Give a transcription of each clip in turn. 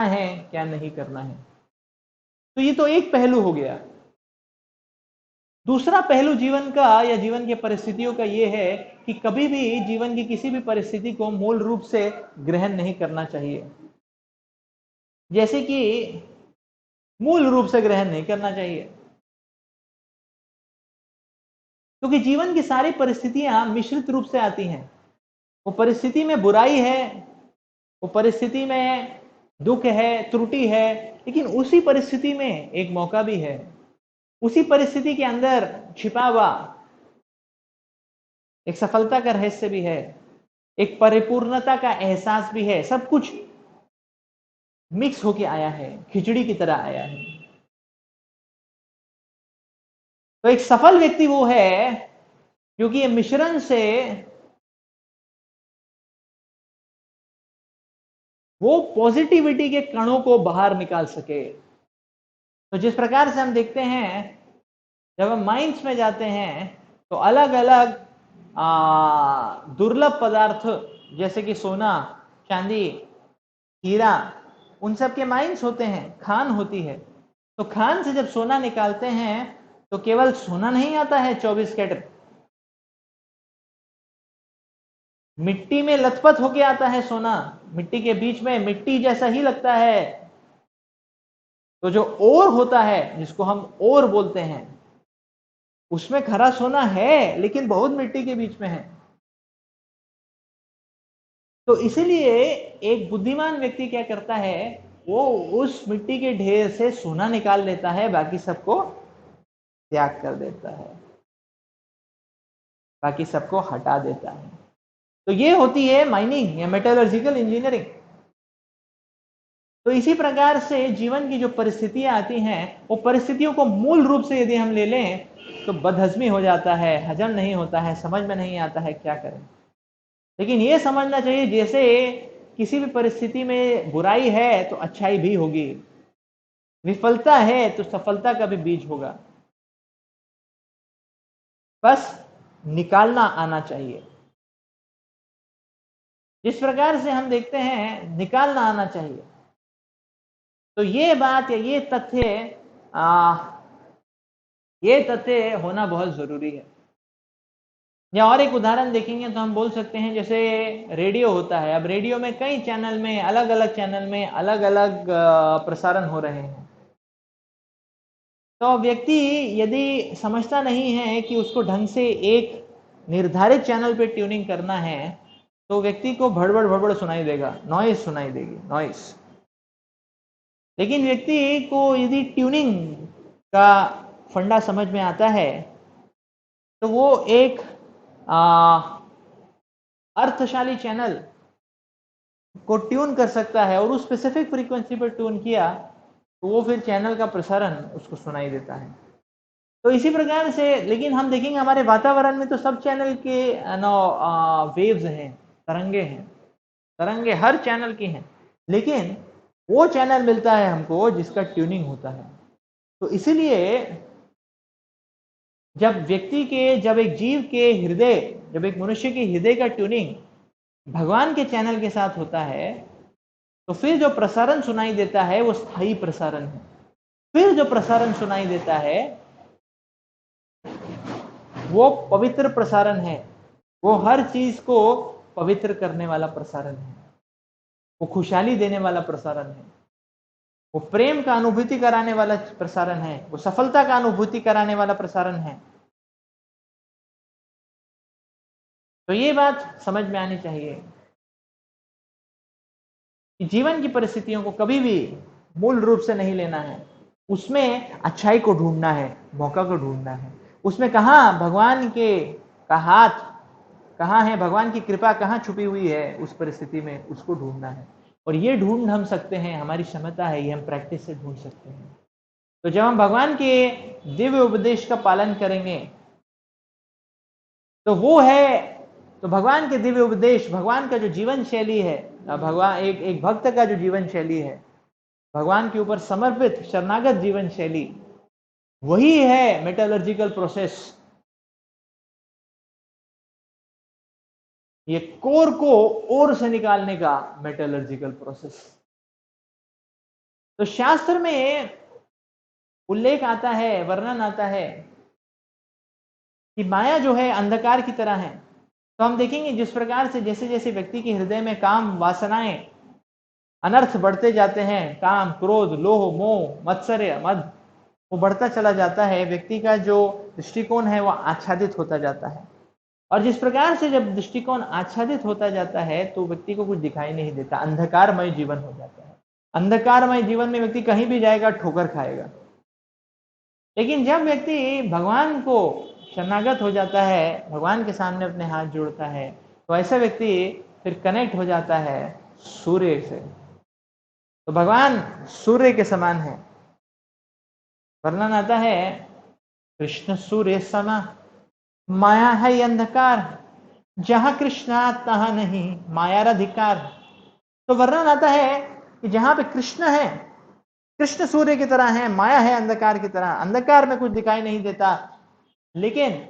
है क्या नहीं करना है। तो ये तो एक पहलू हो गया। दूसरा पहलू जीवन का या जीवन की परिस्थितियों का ये है कि कभी भी जीवन की किसी भी परिस्थिति को मूल रूप से ग्रहण नहीं करना चाहिए। जैसे कि मूल रूप से ग्रहण नहीं करना चाहिए, क्योंकि जीवन की सारी परिस्थितियां मिश्रित रूप से आती हैं। वो परिस्थिति में बुराई है, वो परिस्थिति में दुख है, त्रुटि है, लेकिन उसी परिस्थिति में एक मौका भी है। उसी परिस्थिति के अंदर छिपा हुआ एक सफलता का रहस्य भी है, एक परिपूर्णता का एहसास भी है। सब कुछ मिक्स होके आया है, खिचड़ी की तरह आया है। तो एक सफल व्यक्ति वो है क्योंकि ये मिश्रण से वो पॉजिटिविटी के कणों को बाहर निकाल सके। तो जिस प्रकार से हम देखते हैं, जब हम माइंस में जाते हैं तो अलग अलग दुर्लभ पदार्थ जैसे कि सोना, चांदी, हीरा, उन सब के माइंस होते हैं, खान होती है। तो खान से जब सोना निकालते हैं तो केवल सोना नहीं आता है 24 कैरेट, मिट्टी में लथपथ होके आता है सोना। मिट्टी के बीच में मिट्टी जैसा ही लगता है। तो जो ओर होता है, जिसको हम ओर बोलते हैं, उसमें खरा सोना है लेकिन बहुत मिट्टी के बीच में है। तो इसीलिए एक बुद्धिमान व्यक्ति क्या करता है, वो उस मिट्टी के ढेर से सोना निकाल लेता है, बाकी सबको त्याग कर देता है, बाकी सबको हटा देता है। तो ये होती है माइनिंग या मेटलर्जिकल इंजीनियरिंग। तो इसी प्रकार से जीवन की जो परिस्थितियां आती हैं, वो परिस्थितियों को मूल रूप से यदि हम ले लें तो बदहजमी हो जाता है, हजम नहीं होता है, समझ में नहीं आता है क्या करें। लेकिन ये समझना चाहिए, जैसे किसी भी परिस्थिति में बुराई है तो अच्छाई भी होगी, विफलता है तो सफलता का भी बीज होगा, बस निकालना आना चाहिए। जिस प्रकार से हम देखते हैं निकालना आना चाहिए, तो ये बात या ये तथ्य होना बहुत जरूरी है। या और एक उदाहरण देखेंगे तो हम बोल सकते हैं, जैसे रेडियो होता है। अब रेडियो में कई चैनल में, अलग अलग चैनल में अलग अलग प्रसारण हो रहे हैं। तो व्यक्ति यदि समझता नहीं है कि उसको ढंग से एक निर्धारित चैनल पे ट्यूनिंग करना है, तो व्यक्ति को भड़बड़ भड़बड़ सुनाई देगा, नॉइस सुनाई देगी, नॉइस। लेकिन व्यक्ति को यदि ट्यूनिंग का फंडा समझ में आता है, तो वो एक अर्थशाली चैनल को ट्यून कर सकता है, और उस स्पेसिफिक फ्रीक्वेंसी पर ट्यून किया तो वो फिर चैनल का प्रसारण उसको सुनाई देता है। तो इसी प्रकार से, लेकिन हम देखेंगे हमारे वातावरण में तो सब चैनल के वेव्स हैं, तरंगे हैं, तरंगे हर चैनल की हैं, लेकिन वो चैनल मिलता है हमको जिसका ट्यूनिंग होता है। तो इसीलिए जब एक जीव के हृदय, जब एक मनुष्य के हृदय का ट्यूनिंग भगवान के चैनल के साथ होता है, तो फिर जो प्रसारण सुनाई देता है वो स्थायी प्रसारण है। फिर जो प्रसारण सुनाई देता है वो पवित्र प्रसारण है। वो हर चीज को पवित्र करने वाला प्रसारण है, वो खुशहाली देने वाला प्रसारण है, वो प्रेम का अनुभूति कराने वाला प्रसारण है, वो सफलता का अनुभूति कराने वाला प्रसारण है। तो ये बात समझ में आनी चाहिए कि जीवन की परिस्थितियों को कभी भी मूल रूप से नहीं लेना है। उसमें अच्छाई को ढूंढना है, मौका को ढूंढना है। उसमें कहाँ भगवान के का हाथ कहाँ है, भगवान की कृपा कहाँ छुपी हुई है उस परिस्थिति में, उसको ढूंढना है। और ये ढूंढ हम सकते हैं, हमारी क्षमता है, ये हम प्रैक्टिस से ढूंढ सकते हैं। तो जब हम भगवान के दिव्य उपदेश का पालन करेंगे तो वो है, तो भगवान के दिव्य उपदेश, भगवान का जो जीवन शैली है, भगवान एक भक्त का जो जीवन शैली है, भगवान के ऊपर समर्पित शरणागत जीवन शैली, वही है मेटलर्जिकल प्रोसेस। ये कोर को ओर से निकालने का मेटलर्जिकल प्रोसेस। तो शास्त्र में उल्लेख आता है, वर्णन आता है कि माया जो है अंधकार की तरह है। तो हम देखेंगे जिस प्रकार से जैसे जैसे व्यक्ति के हृदय में काम वासनाएं अनर्थ बढ़ते जाते हैं, काम क्रोध लोभ मोह मत्सर्य मद वो बढ़ता चला जाता है, व्यक्ति का जो दृष्टिकोण है वो आच्छादित होता जाता है। और जिस प्रकार से जब दृष्टिकोण आच्छादित होता जाता है तो व्यक्ति को कुछ दिखाई नहीं देता, अंधकारमय जीवन हो जाता है। अंधकारमय जीवन में व्यक्ति कहीं भी जाएगा ठोकर खाएगा। लेकिन जब व्यक्ति भगवान को शरणागत हो जाता है, भगवान के सामने अपने हाथ जोड़ता है, तो ऐसा व्यक्ति फिर कनेक्ट हो जाता है सूर्य से। तो भगवान सूर्य के समान है। वर्णन आता है कृष्ण सूर्य समा, माया है अंधकार, जहां कृष्ण तहां नहीं माया अधिकार। तो वर्णन आता है कि जहां पे कृष्ण है, कृष्ण सूर्य की तरह है, माया है अंधकार की तरह, अंधकार में कुछ दिखाई नहीं देता। लेकिन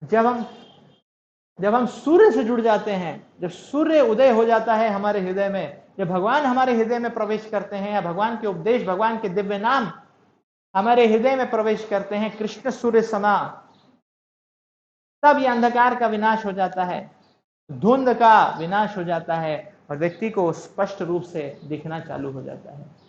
जब हम सूर्य से जुड़ जाते हैं, जब सूर्य उदय हो जाता है हमारे हृदय में, जब भगवान हमारे हृदय में प्रवेश करते हैं, या भगवान के उपदेश, भगवान के दिव्य नाम हमारे हृदय में प्रवेश करते हैं, कृष्ण सूर्य समा, तब यह अंधकार का विनाश हो जाता है, धुंध का विनाश हो जाता है और व्यक्ति को स्पष्ट रूप से दिखना चालू हो जाता है।